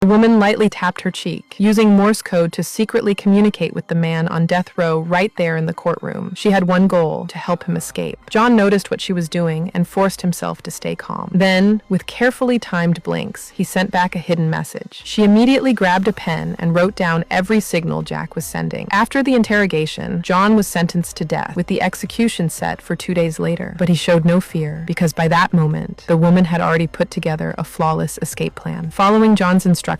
The woman lightly tapped her cheek, using Morse code to secretly communicate with the man on death row right there in the courtroom. She had one goal: to help him escape. John noticed what she was doing and forced himself to stay calm. Then, with carefully timed blinks, he sent back a hidden message. She immediately grabbed a pen and wrote down every signal Jack was sending. After the interrogation, John was sentenced to death, with the execution set for 2 days later. But he showed no fear, because by that moment, the woman had already put together a flawless escape plan. Following John's instructions,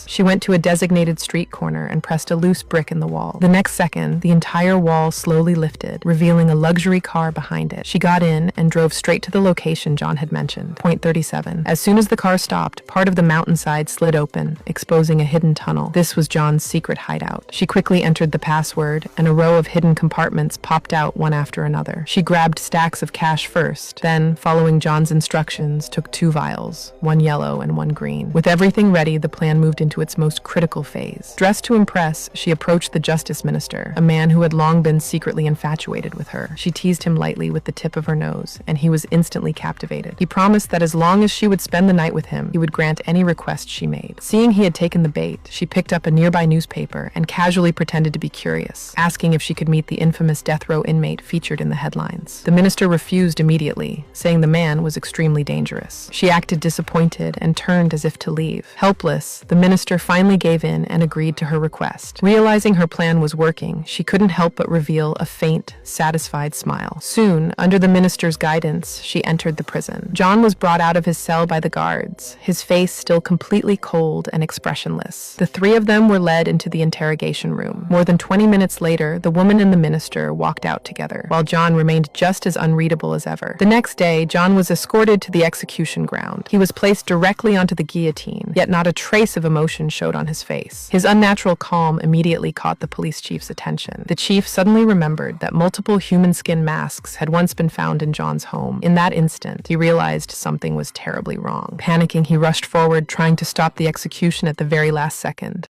she went to a designated street corner and pressed a loose brick in the wall. The next second, the entire wall slowly lifted, revealing a luxury car behind it. She got in and drove straight to the location John had mentioned, point 37. As soon as the car stopped, part of the mountainside slid open, exposing a hidden tunnel. This was John's secret hideout. She quickly entered the password, and a row of hidden compartments popped out one after another. She grabbed stacks of cash first, then, following John's instructions, took 2 vials, one yellow and one green. With everything ready, the plan moved into its most critical phase. Dressed to impress, she approached the justice minister, a man who had long been secretly infatuated with her. She teased him lightly with the tip of her nose, and he was instantly captivated. He promised that as long as she would spend the night with him, he would grant any request she made. Seeing he had taken the bait, she picked up a nearby newspaper and casually pretended to be curious, asking if she could meet the infamous death row inmate featured in the headlines. The minister refused immediately, saying the man was extremely dangerous. She acted disappointed and turned as if to leave. Helpless, the minister finally gave in and agreed to her request. Realizing her plan was working, she couldn't help but reveal a faint, satisfied smile. Soon, under the minister's guidance, she entered the prison. John was brought out of his cell by the guards, his face still completely cold and expressionless. The 3 of them were led into the interrogation room. More than 20 minutes later, the woman and the minister walked out together, while John remained just as unreadable as ever. The next day, John was escorted to the execution ground. He was placed directly onto the guillotine, yet not a trace of emotion showed on his face. His unnatural calm immediately caught the police chief's attention. The chief suddenly remembered that multiple human skin masks had once been found in John's home. In that instant, he realized something was terribly wrong. Panicking, he rushed forward, trying to stop the execution at the very last second.